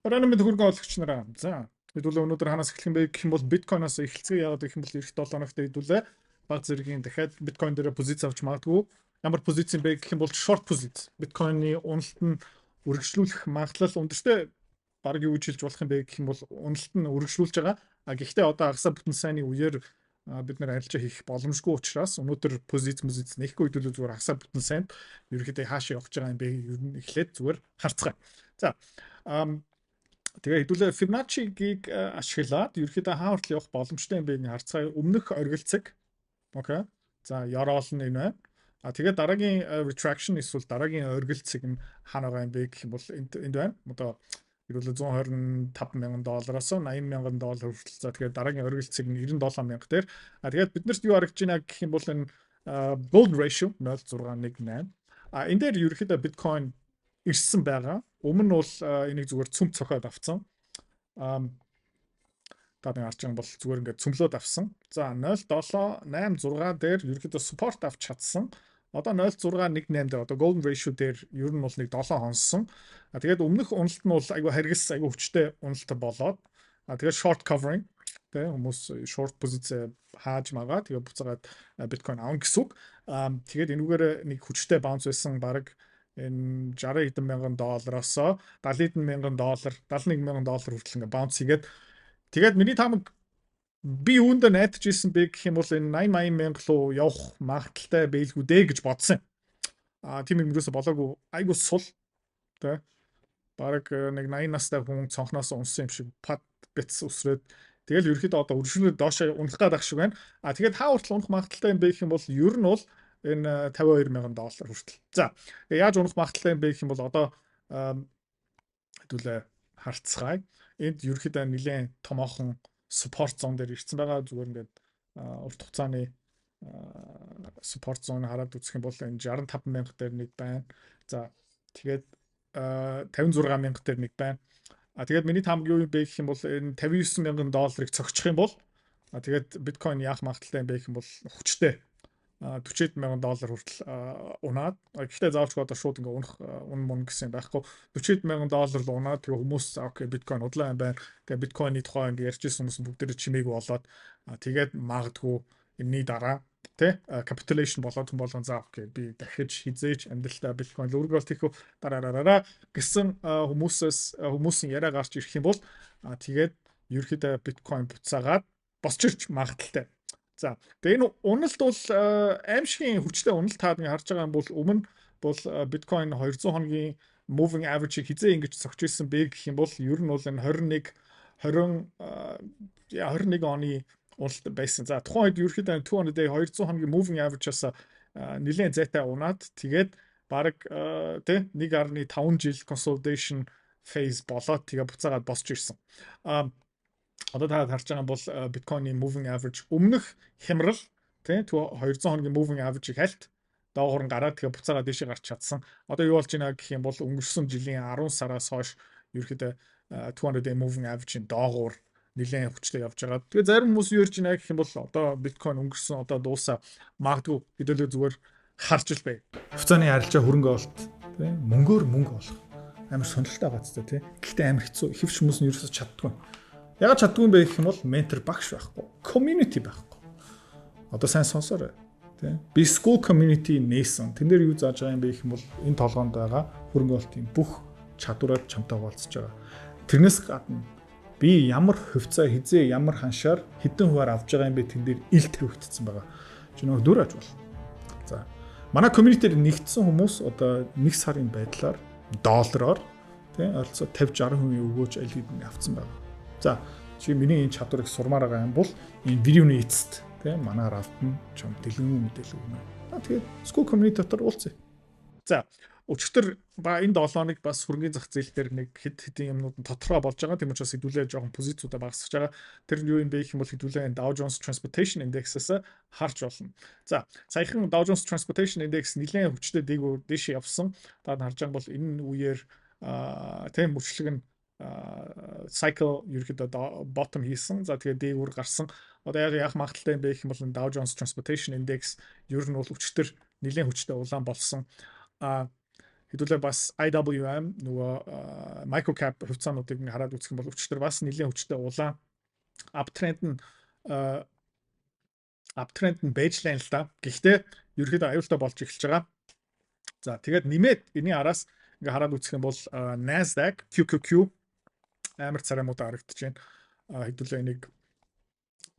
Оройн мэд хөргөн олгогч нараа. За хэдүүлээ өнөөдөр ханаас эхлэх юм бэ гэх юм бол биткойноос эхэлцгээе. Яг гэх юм бол эх 7 хоногт хэдүүлээ баг зэргийн дахиад биткойн дээр позиц авч магадгүй. Ямар позиц юм бэ гэх юм бол шорт позиц. Биткойны уналт нь үргэлжлүүлэх магадлал өндөртэй баг юу гэж хэлж болох юм бэ гэх юм бол уналт нь үргэлжлүүлж байгаа. А гэхдээ одоо агсаа бүтэн сайнны үеэр бид нэр арилжаа хийх боломжгүй учраас өнөөдөр позиц нэхгүй хэдүүлээ зүгээр агсаа бүтэн сайнд ерөөхдөө хаашаа явж байгаа юм бэ ер нь эхлээд зүгээр харцгаая. За тэгээ хэдүүлээ Fibonacci-гийг ашиглаад ерөөхдөө хааварт явах боломжтой юм бэ гэж харцгаая. Өмнөх оргилцэг. Окей. За яроол нь энэ байна. А тэгээд дараагийн retraction эсвэл дараагийн оргилцэг нь хаана байгаа юм бэ гэх юм бол энд байна. Одоо хэдүүлээ $125,000-аас $80,000 хүртэл. За тэгээд дараагийн оргилцэг нь 97,000 дээр. А тэгээд биднэрт юу харагдж байна гэх юм бол энэ gold ratio 0.618. А энэ дээр ерөөхдөө биткойн ирсэн байгаа. Өмнө нь бол энийг зүгээр цөм цохоод авцсан. Та нэг харж байгаа бол зүгээр ингээд цөмлөөд авсан. За 0.786 дээр ерөөхдөө support авч чадсан. Одоо 0.618 дээр одоо golden ratio дээр ер нь бол нэг 7 хонсон. А тэгээд өмнөх уналт нь бол айгүй харгас айгүй хүчтэй уналт болоод тэгээд short covering тэ хүмүүс short позиц хааж магаа тэгээд буцаагаад биткойн авах гэсэн үг. Тэгээд энүүгээр нэг хүчтэй bounce байсан баг энэ 60 хэдэн мянган доллароос $70 мянган доллар $71,000 хүртэл ингээ bounce хийгээд тэгээд миний тамаг би үүндээ найдаж ирсэн бэ гэх юм бол энэ 80 мянга руу явах магадaltaй байлгүй дээ гэж бодсон. Тийм юм юусо болоогүй айгуу сул тэ баг нэг 80 настай хүн цонхноос унсан юм шиг пад бэц өсрөөд тэгэл ерөөхдөө одоо үржлээ доошоо унах гэдэг шиг байна. Тэгээд хааварт унах магадaltaй юм бэ гэх юм бол ер нь бол энэ $52,000 хүртэл. За яаж унах магадaltaй юм бэ гэх юм бол одоо хэдүүлээ харцгаая. Энд ерөөхдөө нэлээд томоохон support zone дээр ирсэн байгаа. Зүгээр ингээд урт хугацааны support zone хараад үзэх юм бол энэ 65,000 дээр нэг байна. За тэгээд 56,000 дээр нэг байна. Тэгээд миний тамаг юу юм бэ гэх юм бол энэ $59,000-ыг цогчих юм бол тэгээд биткойн яах магадaltaй юм бэ гэх юм бол хүчтэй $40,000 хүртэл унаад. Гэхдээ заавалчгүй одоо шууд ингээ унах гэсэн байхгүй. $40,000 л унаад тэгээ хүмүүс окей биткойн удлаа юм байна. Тэгээ биткойны тухай ингээ ярьжсэн хүмүүс бүгдээрээ чимээгүй болоод тэгээд магадгүй энэний дараа тэ capitulation болоод хүн болгон за окей би дахиж хизээч амьдралдаа биткойн өөргөө тийхүү дараараа гэсэн хүмүүсийн яриа гарч ирэх юм бол тэгээд ерөөхдөө биткойн буцаагаад босч ирч магадaltaй. За тэгээ энэ уналт бол аимшигын хүчтэй уналт таад ингээ харж байгаа юм бол өмнө бол биткойн 200 хоногийн moving average-ийг хизээ ингэж зогч ирсэн бэ гэх юм бол ер нь бол энэ 21 оны уналт байсан. За тухайн үед ерөөхдөө 200 day 200 хоногийн moving average-аас нэлээд зайтай унаад тэгээд баг тэ 1.5 жил consolidation phase болоод тэгээ буцаагаад босч ирсэн. Одоо та харж байгаа бол биткойны moving average өмнөх хямрал тий 200 хоногийн moving average-ийг хальт доогуур нь гараад тэгээ буцаагаад дэшээ гарч чадсан. Одоо юу болж байна гэх юм бол өнгөрсөн жилийн 10 сараас хойш ерөөхдөө 200 day moving average-ийн доогуур нэлээд хүчтэй явж байгаа. Тэгээ зарим хүмүүс юу ярьж байна гэх юм бол одоо биткойн өнгөрсөн одоо дуусаа магадгүй хэдүүлээ зүгээр харж л бай. Хуцааны арилжаа хөрөнгө олт тий мөнгөөр мөнгө олох амар сонирхолтой байгааз тий. Гэхдээ амар хэцүү хэвч хүмүүс нь ерөөсөж чаддгүй. Ягаад чаддгүй юм бэ гэх юм бол ментор багш байхгүй, community байхгүй. Одоо сайн сонсоорой. Тэ. Би school community нээсэн. Тэн дээр юу зааж байгаа юм бэ гэх юм бол энэ толгоонд байгаа хөрөнгө олтын бүх чадвараар чамтай хуваалцаж байгаа. Тэрнээс гадна би ямар хувьцаа хизээ ямар ханшаар хэдэн хуваар авж байгаа юм бэ тэн дээр ил тавигдсан байгаа. Чи нөгөө дүр аж бол. За. Манай community-ээр нэгдсэн хүмүүс одоо 1 сарын байдлаар доллараар тэ ойролцоо 50-60% өгөөж аль хэдийн авцсан байна. За чи миний энэ чадварыг сурмаар байгаа юм бол энэ видеоны эцэст тийм манаар автна чам дэлгэн мэдээлэл өгнө. Тэгээд school community дотор уулзъя. За өчигдөр ба энэ 7 хоног бас хөрөнгөний зах зээл дээр нэг хэдэн юмнууд нь тодорхой болж байгаа. Тийм учраас хэдүүлээ жоохон позициудаа багасгаж байгаа. Тэр нь юу юм бэ гэх юм бол хэдүүлээ Dow Jones Transportation Index-аас харж болно. За саяхан Dow Jones Transportation Index нэлээд хүчтэй дээш явсан. Та харж байгаа бол энэ үеэр тийм мөрчлөг нь cycle ерөөдөө bottom хийсэн. За тэгээд дээгүүр гарсан. Одоо яг магадaltaй юм бэ гэх юм бол Dow Jones Transportation Index ер нь бол өчтөр нэлээд хүчтэй улаан болсон. хэдүүлээ бас IWM нөгөө microcap хувьцаануудыг ингээ хараад үзэх юм бол өчтөр бас нэлээд хүчтэй улаан uptrend нь бэжлайн л да. Гэхдээ ерөөхдөө аюултай болж эхэлж байгаа. За тэгээд нэмээд энэний араас ингээ хараад үзэх юм бол Nasdaq QQQ амар царамууд харагдаж байна. Хэдүүлээ энийг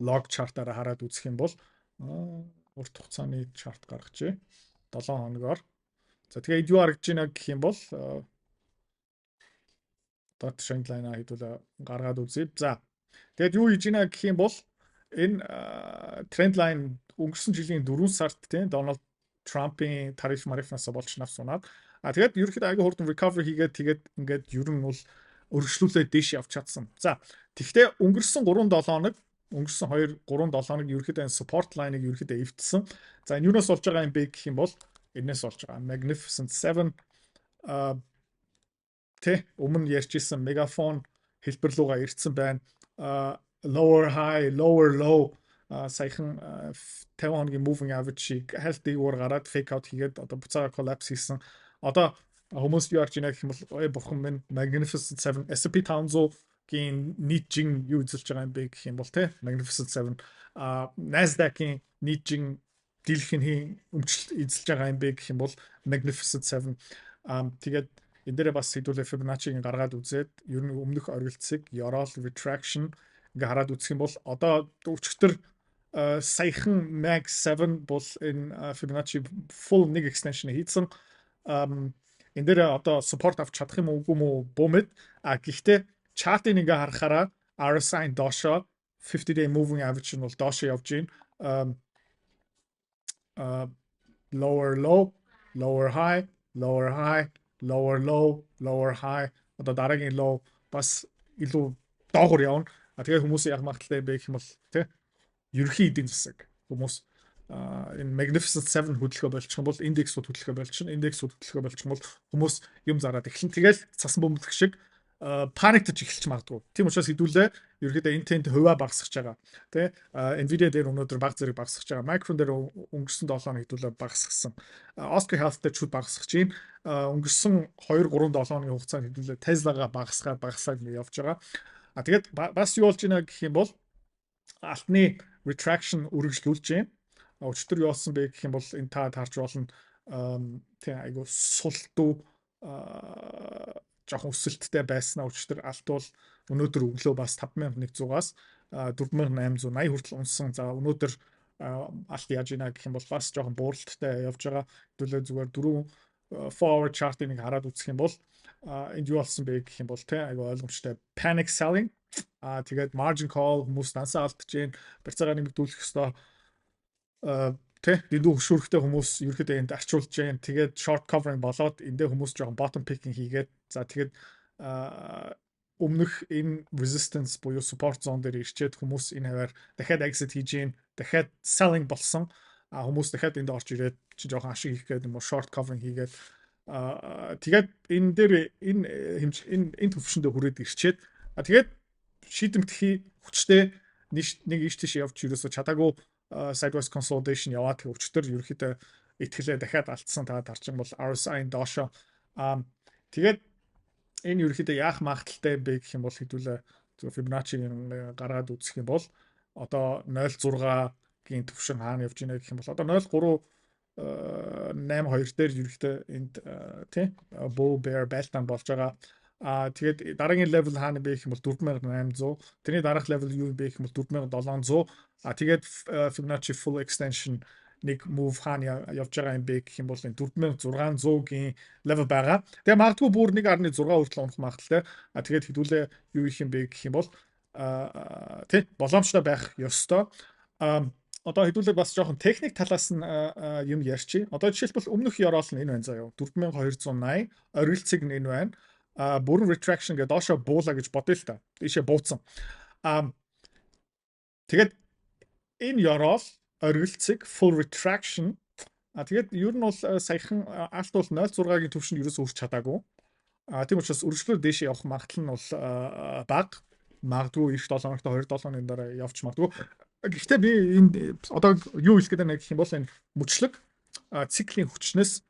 log chart-аараа хараад үзэх юм бол урт хугацааны chart гаргажээ. 7 хоногоор. За тэгээд юу харагдаж байна гэх юм бол dot trend line-аа хэдүүлээ гаргаад үзье. За тэгээд юу хийж байна гэх юм бол энэ тренд лайн өнгөрсөн жилийн 4 сард тийм Дональд Трампын тариф марифнаас болж навсунаад тэгээд ерөөхдөө аягүй хурдан recovery хийгээд тэгээд ингээд ер нь бол өргөжлүүлээд дээш явж чадсан. За тэгвэл өнгөрсөн 3-7 хоног өнгөрсөн 2-3-7 хоног ерөөхдөө энэ support line-ыг ерөөхдөө эвдсэн. За энэ юунаас болж байгаа юм бэ гэх юм бол энэс болж байгаа. Magnificent 7 өмнө ярьжсэн мегафон хэлбэр руугаа ирсэн байна. Lower high, lower low саяхан 50 хоногийн moving average-ийг healthy уур гараад fake out хийгээд одоо буцаага collapse хийсэн. Одоо хүмүүс юу аржийнэ гэх юм бол бурхан минь Magnificent 7 S&P 500-гийн нийт жин юу эзэлж байгаа юм бэ гэх юм бол Magnificent 7 Nasdaq-ийн нийт жин дийлхэн эзэлж байгаа юм бэ гэх юм бол Magnificent 7 тэгээд энэ дээрээ бас хэдүүлээ Fibonacci-гийн гаргаад үзээд ер нь өмнөх оргилцыг Yorol retraction ингээ хараад үзэх юм бол одоо өчигдөр саяхан Mag 7 бол энэ Fibonacci full нэг extension хийсэн. Энэ дээр одоо support авч чадах юм уу буу мэд. Гэхдээ chart-ыг ингээ харахаараа RSI доошо 50-day moving average нь бол доошо явж байна. Lower low, lower high, lower high, lower low, lower high. Одоо дараагийн low бас илүү доогуур явна. Тэгээд хүмүүс яг магадaltaй бэ гэх юм бол ерөнхий эдийн засаг хүмүүс энэ Magnificent 7 хөдөлгөөн болчих юм бол индексүүд хөдөлгөөн болчихно. Индексүүд хөдөлгөөн болчих юм бол хүмүүс юм зараад эхлэн. Тэгэл цасан бөмбөлөх шиг паниктаж эхэлж магадгүй. Тийм учраас хэдүүлээ ерөөдөө интент хуваа багасгаж байгаа. Тэ Nvidia дээр өнөөдөр баг зэрэг багасгаж байгаа. Micron дээр өнгөрсөн 7 хоног хэдүүлээ багасгасан. Oscar Health дээр ч багасгаж байна. Өнгөрсөн 2-3-7 хоногийн хугацаанд хэдүүлээ Tesla-га багасгаад явж байгаа. Тэгээд бас юу болж байна гэх юм бол алтны retraction үргэлжлүүлж байна. Өчтөр юу болсон бэ гэх юм бол энэ та харж болно. Тийм айгу султуу жоохон өсөлттэй байснаа өчтөр алт бол өнөөдөр өглөө бас 5100-аас 4880 хүртэл унсан. За өнөөдөр алт яаж ийна гэх юм бол бас жоохон бууралттай явж байгаа. Хэдүүлээ зүгээр 4 forward chart-ыг хараад үзэх юм бол энд юу болсон бэ гэх юм бол айгу ойлгомжтой panic selling. Тэгээд margin call хүмүүс дансаа алдаж гин барьцаагаа нэмэгдүүлэх ёстой. Дэндүү хөшүүрхтэй хүмүүс ерөөхдөө энд арчуулж जैन. Тэгээд short covering болоод эндээ хүмүүс жоохон bottom picking хийгээд за тэгээд өмнөх энэ resistance буюу support zone дээр ирчээд хүмүүс энэ хаваар дахиад exit хийж гин. Дахиад selling болсон. Хүмүүс дахиад энд орж ирээд чи жоохон ашиг хийх гээд юм уу short covering хийгээд тэгээд энэ дээр энэ төвшөндөө хүрээд ирчээд тэгээд шийдэмтгий хүчтэй нэг иш тийш явж ерөөсө чадаагүй sideways consolidation яваад өчтөр ерөөхдөө итгэлээ дахиад алдсан та тарчин бол RSI-ын доошо тэгээд энэ ерөөхдөө яах магадaltaй бэ гэх юм бол хэдүүлээ Fibonacci-гийн гаргаад үзэх юм бол одоо 0.6-гийн төвшин хаана явж байна гэх юм бол одоо 0.382 дээр ерөөхдөө энд bull bear байлтан болж байгаа. Тэгээд дараагийн level хаана бэ гэх юм бол 4800. Тэрний дараах level юу бэ гэх юм бол 4700. Тэгээд Fibonacci full extension нэг move хаана явж байгаа юм бэ гэх юм бол энэ 4600-гийн level байгаа. Тэгээ магадгүй бүр 1.6 хүртэл унах магадaltaй. Тэгээд хэдүүлээ юу их юм бэ гэх юм бол боломжтой байх ёстой. Одоо хэдүүлээ бас жоохон техник талаас нь юм ярьчих. Одоо жишээлбэл өмнөх Yorol нь энэ байна заяа. 4280 оргилцэг нь энэ байна. Бүрэн retraction гэдэг доошо буулаа гэж бодъё л та. Ийшээ бууцсан. Тэгээд энэ Yorol оргилцэг full retraction. Тэгээд ер нь бол саяхан алт бол 0.6-гийн төвшөнд ерөөсөө хүрч чадаагүй. Тийм учраас үргэлжлүүлээд дээшээ явах магадлал нь бол бага. Магадгүй их 7 хоногт 2-7 хоногийн дараа явж магадгүй. Гэхдээ би энэ одоо юу хэлэх гээд байна гэх юм бол энэ мөчлөг циклийн хүчнээс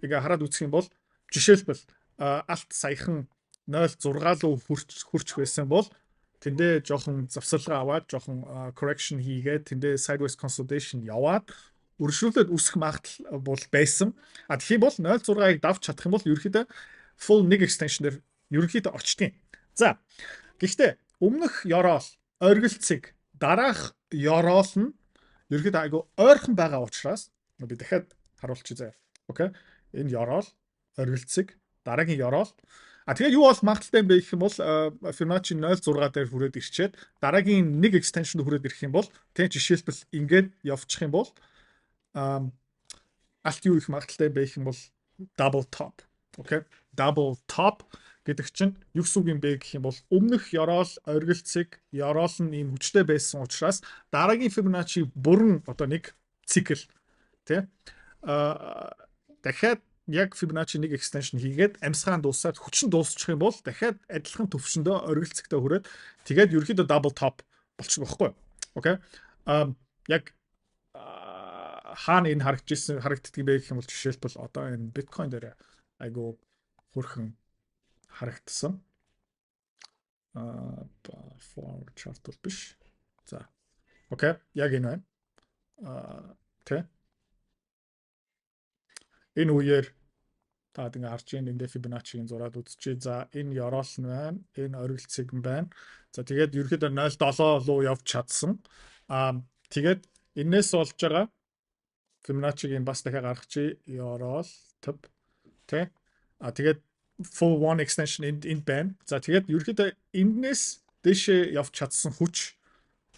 ингээ хараад үзэх юм бол Жишээлбэл алт саяхан 0.6 руу хурч байсан бол тэндээ жоохон завсарлага аваад жоохон correction хийгээд тэндээ sideways consolidation яваад үргэлжлүүлээд үсэх магадлал бол байсан. Тэгэх юм бол 0.6-ыг давж чадах юм бол ерөөхдөө full нэг extension дээр ерөөхдөө очтгийн. За гэхдээ өмнөх ёроол оргилцэг дараах ёроол нь ерөөхдөө айгу ойрхон байгаа учраас би дахиад харуулчих заяа. Окей. Энэ ёроол оргилцэг дараагийн ёроол тэгээ юу бол магадaltaй юм бэ гэх юм бол Fibonacci 0.6 дээр хүрээд ирчээд дараагийн нэг extension хүрээд ирэх юм бол тэг жишээлбэл ингээд явчих юм бол алт юу их магадaltaй бэ гэх юм бол double top. Окей. Double top гэдэг чинь юу гэсэн үг юм бэ гэх юм бол өмнөх ёроол оргилцэг ёроол нь ийм хүчтэй байсан учраас дараагийн Fibonacci бүрэн одоо нэг цикл тий дахиад яг Fibonacci нэг extension хийгээд амьсгаан дуусаад хүчин дуусчих юм бол дахиад адилхан төвшөндөө оргилцэгтэй хүрээд тэгээд ерөөхдөө double top болчих واخгүй. Окей. Яг хаана энэ харагддаг юм бэ гэх юм бол жишээлбэл одоо энэ биткойн дээр айгу хөрхөн харагдсан. Forward chart бол биш. За. Окей. Яг энэ байна. Тэ. Энэ үеэр та ингээ харж ийн энэ Fibonacci-гийн зураад үзчихье. За энэ ёроол нь байна. Энэ оргилцэг нь байна. За тэгээд ерөөхдөө 0.7 руу явж чадсан. Тэгээд энээс болж байгаа Fibonacci-гийн бас дахиад гаргачих ёроол төв. Тэ. Тэгээд full one extension энд байна. За тэгээд ерөөхдөө энэс дэшээ явж чадсан хүч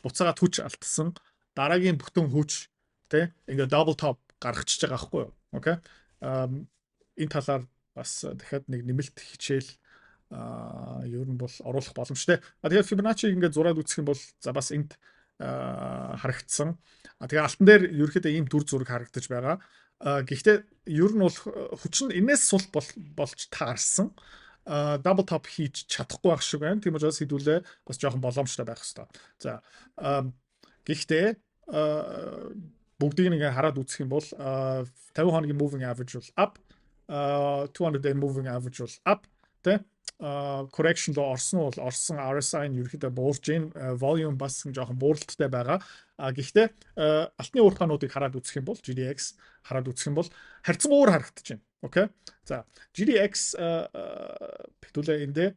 буцаагаад хүч алдсан. Дараагийн бүтэн хүч тэ ингээ double top гаргачихж байгаа байхгүй юу? Окей. Энэ талаар бас дахиад нэг нэмэлт хичээл ер нь бол оруулах боломжтой. Тэгэхээр Fibonacci ингээд зураад үзэх юм бол за бас энд харагдсан. Тэгээ алтан дээр ерөөхдөө ийм дүр зураг харагдаж байгаа. Гэхдээ ер нь бол хүч нь энэс сул болж таарсан. Double top хийж чадахгүй байх шиг байна. Тийм учраас хэдүүлээ бас жоохон боломжтой байх хэрэгтэй. За гэхдээ бүгдийг ингээ хараад үзэх юм бол 50 хоногийн moving average бол up, 200 day moving average бол up, тэ correction доо орсон RSI нь ерөөхдөө буурж ийн, volume бас жоохон бууралттай байгаа. Гэхдээ алтны уурхаануудыг хараад үзэх юм бол GDX хараад үзэх юм бол харьцан уур харагдаж байна. Окей. За GDX хэдүүлээ эндээ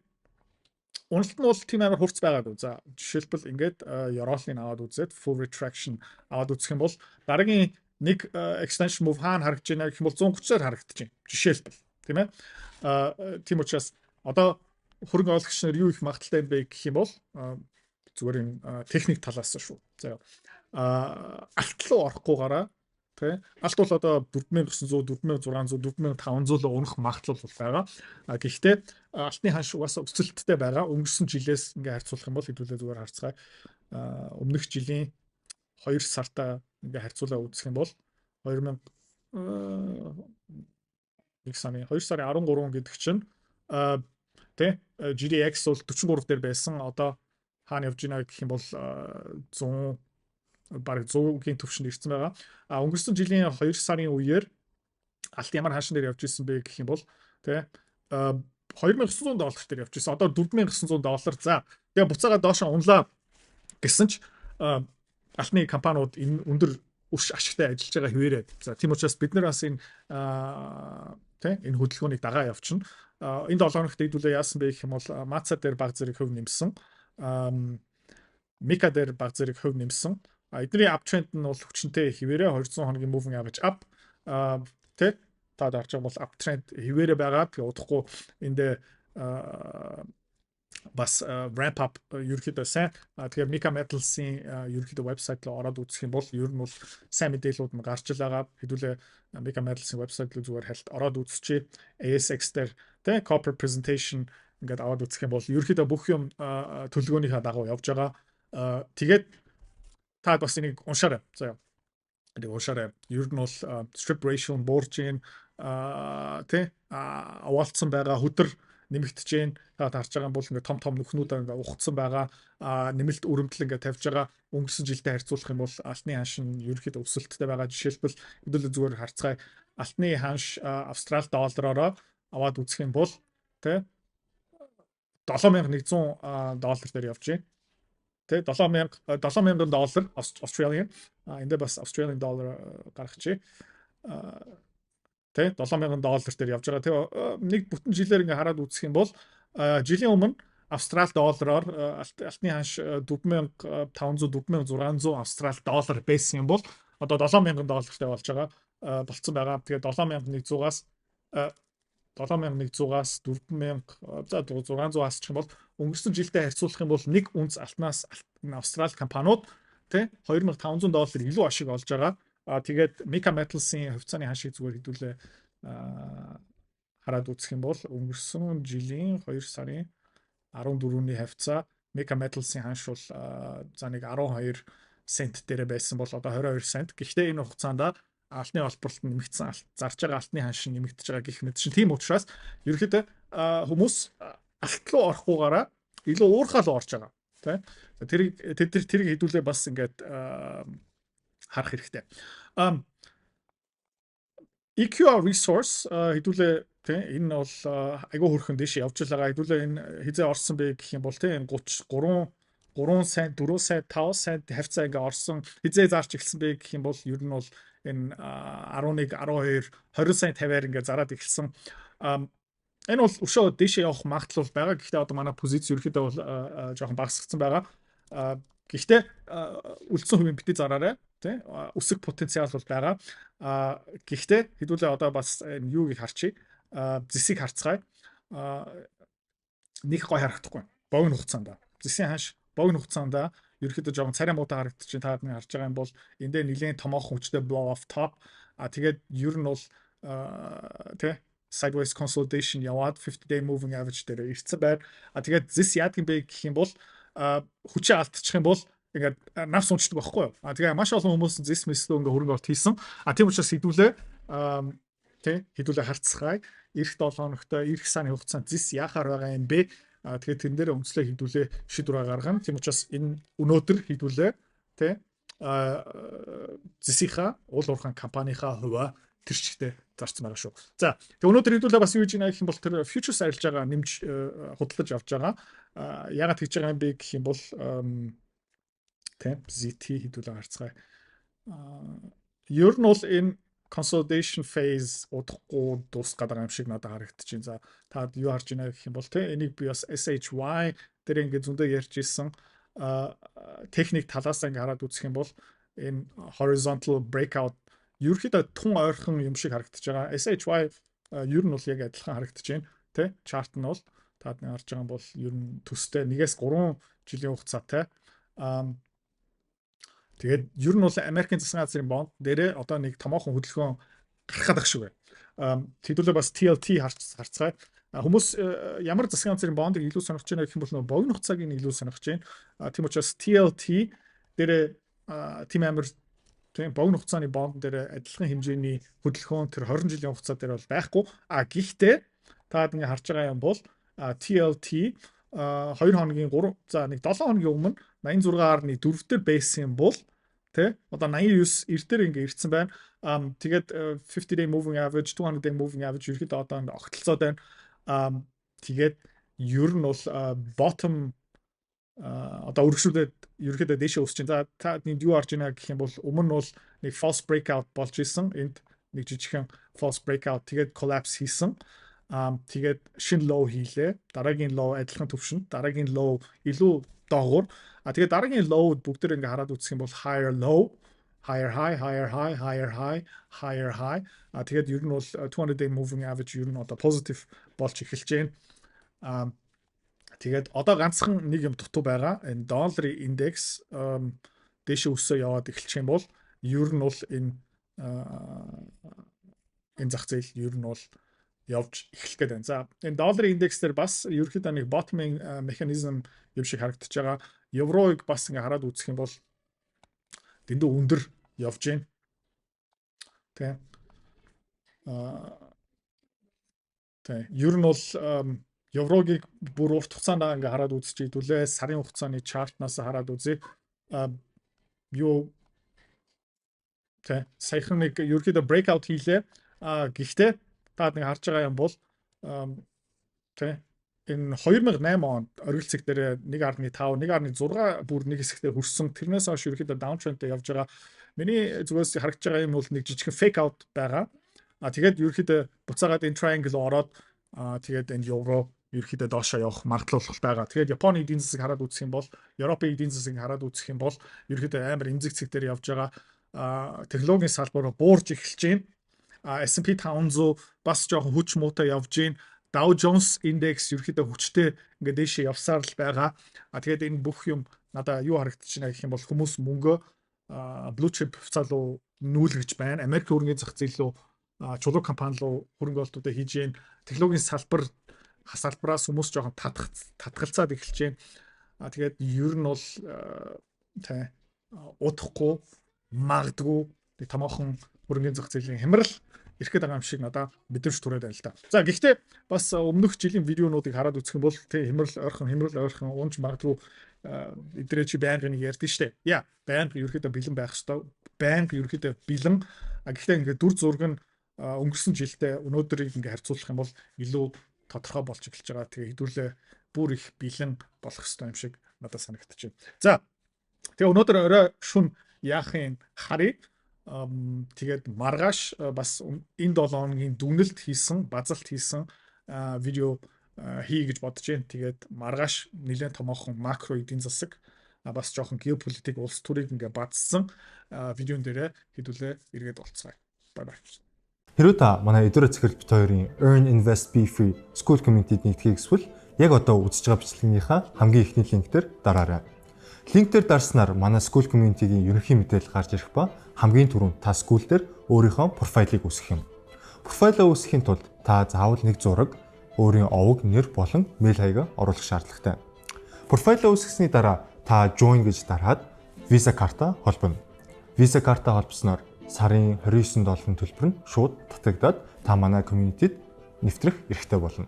уналт нь бол тийм амар хурц байгаагүй. За жишээлбэл ингээд ёроолыг аваад үзээд full retraction аваад үзэх юм бол дараагийн нэг extension move хаана харагдаж байна гэх юм бол 130-аар харагдаж байна. Жишээлбэл тийм ээ. Тийм учраас одоо хөрөнгө оруулагч нар юу их магадaltaй юм бэ гэх юм бол зүгээр энэ техник талаас шүү. За алт руу орохгүйгаараа тий алт бол одоо 4900, 4600, 4500 унах магадлал бол байгаа. Гэхдээ алтны ханш угаасаа өсөлттэй байгаа. Өнгөрсөн жилээс ингээ харьцуулах юм бол хэдүүлээ зүгээр харцгаая. Өмнөх жилийн 2 сартаа ингээ харьцуулаад үзэх юм бол 2 сарын 13 гэдэг чинь тий GDX бол 43 дээр байсан. Одоо хаана явж байна гэх юм бол 100 бараг 100-ийн төвшөнд ирсэн байгаа. Өнгөрсөн жилийн 2 сарын үеэр алт ямар хаашин дээр явж исэн бэ гэх юм бол тий $2,900 дээр явж исэн. Одоо $4,900. За тэгээ буцаага доошо унлаа гэсэн ч алтны компаниуд энэ өндөр үрш ашигтай ажиллаж байгаа хэвээрээ. За тийм учраас бид нар бас энэ тий энэ хөдөлгөөнийг дагаа явчихна. Энэ 7 хоногт хэдүүлээ яасан бэ гэх юм бол Maza дээр баг зэрэг хөв нэмсэн. Mika дээр баг зэрэг хөв нэмсэн. Эдний uptrend нь бол хүчнтэй хэвээрээ 200 хоногийн moving average up тэ та дарж байгаа бол uptrend хэвээрээ байгаа. Тэгээ удахгүй эндээ бас ramp up ерөөхдөө сайн. Тэгэхээр Mika Metals-ийн ерөөхдөө вебсайт руу ороод үзэх юм бол ер нь бол сайн мэдээллүүд нь гарч л байгаа. Хэдүүлээ Mika Metals-ийн вебсайт руу зүгээр хальт ороод үзчихье. ASX дээр тэ corporate presentation ингээд аваад үзэх юм бол ерөөхдөө бүх юм төлөвлөгөөнийхөө дагуу явж байгаа. Тэгээд та бас энийг уншаарай. За яг уншаарай. Ер нь бол strip ratio буурж ийн тэ аваалцсан байгаа хөдөр нэмэгдэж ийн. Та харж байгаа бол ингээд том нүхнүүд ингээд ухацсан байгаа. Нэмэлт өрөмтөл ингээд тавьж байгаа. Өнгөрсөн жилдээ харьцуулах юм бол алтны ханш нь ерөөхдөө өсөлттэй байгаа. Жишээлбэл хэдүүлээ зүгээр харцгаая. Алтны ханш Австрали доллараараа аваад үзэх юм бол тэ $7,100 дээр явж байна. Тэ $7,000 Australian эндээ бас Australian dollar гаргачих. Тэ $7,000 дээр явж байгаа. Тэгээ нэг бүтэн жилээр ингээ хараад үзэх юм бол жилийн өмнө Австрал доллараар алтны ханш 4,500 4,600 Австрал доллар байсан юм бол одоо $7,000-тай болж байгаа болцсон байгаа. Тэгээ 7,100-аас 4,600-аас ч юм бол өнгөрсөн жилдээ харьцуулах юм бол нэг унц алтнаас Австрал компаниуд тэ $2,500 илүү ашиг олж байгаа. Тэгээд Mega Metals-ийн хувьцааны хашиг зүгээр хэдүүлээ хараад үзэх юм бол өнгөрсөн жилийн 2 сарын 14-ний хавцаа Mega Metals-ийн ханш бол за нэг 12 цент дээр байсан бол одоо 22 цент. Гэхдээ энэ хугацаанд алтны олборлолт нэмэгдсэн, зарж байгаа алтны ханш нэмэгдэж байгаа гэх мэт чинь. Тийм учраас ерөөхдөө хүмүүс алт руу орохгүйгаараа илүү уурхай руу орж байгаа. Тэ тэрийг хэдүүлээ бас ингээд харах хэрэгтэй. EQR resource хэдүүлээ тэ энэ бол айгүй хөрхөн дэш явж байгаа. Хэдүүлээ энэ хизээ орсон бэ гэх юм бол тэ энэ 3 сая 4 сая 5 сая хавцаа ингээ орсон хизээ зарч эхэлсэн бэ гэх юм бол ер нь бол энэ 11 12 20 сая 50-аар ингээ зараад эхэлсэн. Энэ бол өшөө дэшээ явах магадлал байгаа. Гэхдээ одоо манай позиц ерөөхдөө бол жоохон багасгацсан байгаа. Гэхдээ үлдсэн хувийн бити зараарай тий өсөх потенциал бол байгаа. Гэхдээ хэдүүлээ одоо бас юуг харчий зэсийг харцгаая. Нэг гой харагдахгүй. Богино хугацаанд. Зэсийн ханш богино хугацаанд ерөөхдөө жоохон царай муутай харагдчих чинь та нар харж байгаа юм бол эндээ нэлээд томоохон хүчтэй blow off top. Тэгээд ер нь бол тий sideways consolidation яваад 50-day moving average дээр ирсэн байр. Тэгээд зэс яадаг юм бэ гэх юм бол хүчээ алдчих юм бол ингээд навс унцдаг байхгүй юу? Тэгээ маш олон хүмүүс зэс мэслөө ингээ хөрөнгө оруулалт хийсэн. Тийм учраас хэдүүлээ харцгаая. Ирэх 7 хоногтой ирэх сарын хугацаанд зэс яахаар байгаа юм бэ? Тэгээд тэн дээр өмцлөө хэдүүлээ шийдвэр гаргана. Тийм учраас энэ өнөөдөр хэдүүлээ зэсийнхаа уул уурхайн компанийнхаа хуваа тэр чигтээ зарцсан байгаа шүү. За тэг өнөөдөр хэдүүлээ бас юу гэж нэ гэх юм бол тэр futures арилж байгаа нэмж худалдаж авч байгаа. Яагаад хийж байгаа юм бэ гэх юм бол ZT хэдүүлээ харцгаая. Ер нь бол энэ consolidation phase удахгүй дуусгаад байгаа юм шиг надад харагдчихээн. За та юу харж байна гэх юм бол энийг би бас SHY дээр ингээд зөндөө ярьж ирсэн. Техник талаас ингээд хараад үзэх юм бол энэ horizontal breakout ерөөхдөө тун ойрхон юм шиг харагдаж байгаа. SHY ер нь бол яг адилхан харагдаж байна. Чарт нь бол таад нэг харж байгаа юм бол ер нь төстэй 1-3 жилийн хугацаатай. Тэгээд ер нь бол Америкийн засгийн газрын бонд дээрээ одоо нэг томоохон хөдөлгөөн гаргахад ах шиг байна. Хэдүүлээ бас TLT харцгаая. Хүмүүс ямар засгийн газрын бондыг илүү сонирхож байна гэх юм бол нөгөө богино хугацааг нь илүү сонирхож байна. Тийм учраас TLT дээрээ тийм амар тийм богино хугацааны бонд дээр адилхан хэмжээний хөдөлгөөн тэр 20 жилийн хугацаа дээр бол байхгүй. Гэхдээ таад ингээ харж байгаа юм бол TLT 2 хоногийн 3 за нэг 7 хоногийн өмнө 86.4 дээр байсан бол одоо 89 эрдээр ингээ ирсэн байна. Тэгээд 50-day moving average 200-day moving average ерөөхдөө одоо ингээ огтлцоод байна. Тэгээд ер нь бол bottom одоо өргөжлүүлээд ерөөхдөө дээшээ өсч байна. За та юу харж байна гэх юм бол өмнө нь бол нэг false breakout болж исэн. Энд нэг жижигхэн false breakout тэгээд collapse хийсэн. Тэгээд шинэ low хийлээ. Дараагийн low адилхан төвшөнд, дараагийн low илүү доогуур. Тэгээд дараагийн low бүгдээр ингээ хараад үзэх юм бол higher low, higher high, higher high, higher high, higher high. Тэгээд ер нь бол 200-day moving average ер нь одоо positive болж эхэлж байна. Тэгээд одоо ганцхан нэг юм дутуу байгаа. Энэ долларын индекс дээшээ өсөө яваад эхэлчих юм бол ер нь бол энэ зах зээл ер нь бол явж эхлэх гээд байна. За энэ долларын индекс дээр бас ерөөхдөө нэг bottoming mechanism юм шиг харагдаж байгаа. Евроыг бас ингээ хараад үзэх юм бол дэндүү өндөр явж байна. Ер нь бол еврогийг бүр урт хугацаанд ингээ хараад үзэж идүүлээ. Сарын хугацааны чартнаас хараад үзье. Саяхан нэг ерөөхдөө breakout хийлээ. Гэхдээ та нэг харж байгаа юм бол тэ энэ 2008 онд оргил цэг дээр 1.5, 1.6 бүр нэг хэсэгтээ хүрсэн. Тэрнээс хойш ерөөхдөө даунтрендтэй явж байгаа. Миний зүгээс харагдж байгаа юм бол нэг жижигхэн fake out байгаа. Тэгээд ерөөхдөө буцаагаад энэ triangle ороод тэгээд энэ евро ерөөхдөө доошоо явах магадлал байгаа. Тэгээд Японы эдийн засаг хараад үзэх юм бол, Европын эдийн засаг хараад үзэх юм бол ерөөхдөө амар эмзэг цэг дээр явж байгаа. Технологийн салбараа буурж эхэлж байна. S&P 500 бас жоохон хүч муутай явж байна. Dow Jones Index ерөөхдөө хүчтэй ингээд дэшээ явсаар л байгаа. Тэгээд энэ бүх юм надаа юу харагдаж байна гэх юм бол хүмүүс мөнгө blue chip хувьцаа руу нүүлгэж байна. Америк хөрөнгөний зах зээл рүү чулуу компани руу хөрөнгө оруулалтуудаа хийж байна. Технологийн салбараас хүмүүс жоохон татгалцаад эхэлж байна. Тэгээд ер нь бол удахгүй магадгүй томоохон хөрөнгөний зах зээлийн хямрал ирэхэд байгаа юм шиг надад мэдэрч түрээд байна л да. За гэхдээ бас өмнөх жилийн видеонуудыг хараад үзэх юм бол хямрал ойрхон унж магадгүй эдрээ чи байнгын ярьдэн штэ. Яа, байнга ерөөхдөө бэлэн байх хэвээр. Байнга ерөөхдөө бэлэн. Гэхдээ ингээд дүр зураг нь өнгөрсөн жилдээ өнөөдрийг ингээд харьцуулах юм бол илүү тодорхой болж эхэлж байгаа. Тэгээ хэдүүлээ бүр их бэлэн болох хэвээр юм шиг надад санагдаж байна. За. Тэгээ өнөөдөр орой шүн яахын харъя. Тэгээд маргааш бас энэ 7 хоногийн дүгнэлт хийсэн, базалт хийсэн видео хий гэж бодож байна. Тэгээд маргааш нэлээд томоохон макро эдийн засаг бас жоохон геополитик улс төрийг ингээ бадсан видеон дээрээ хэдүүлээ эргээд болцгаая. Бай бай. Хэрвээ та манай эдгээр цэцэрлэг бит хоёрын Earn Invest Be Free School Community-д нэгдэхийг эсвэл яг одоо үзэж байгаа бичлэгийнхаа хамгийн эхний линк дээр дараарай. Линк дээр дарснаар манай School Community-гийн ерөнхий мэдээлэл гарч ирэх ба хамгийн түрүүнд та School дээр өөрийнхөө профайлыг үүсгэх юм. Профайлаа үүсгэхийн тулд та заавал нэг зураг, өөрийн овог, нэр болон мэйл хаягаа оруулах шаардлагатай. Профайлаа үүсгэсний дараа та Join гэж дараад Visa карта холбоно. Visa карта холбосноор сарын 29 долларын төлбөр нь шууд татагдаад та манай community-д нэвтрэх эрхтэй болно.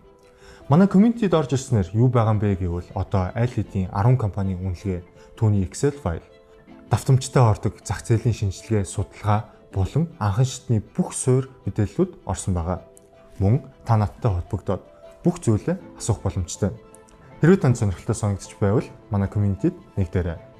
Манай community-д орж ирснээр юу байгаа юм бэ гэвэл одоо аль хэдийн 10 компанийн үнэлгээ, түүний Excel файл, давтамжтай ордог зах зээлийн шинжилгээ, судалгаа болон анхан шатны бүх суурь мэдээллүүд орсон байгаа. Мөн та надтай холбогдоод бүх зүйлээ асуух боломжтой. Хэрвээ танд сонирхолтой санагдчих байвал манай community-д нэгдээрэй.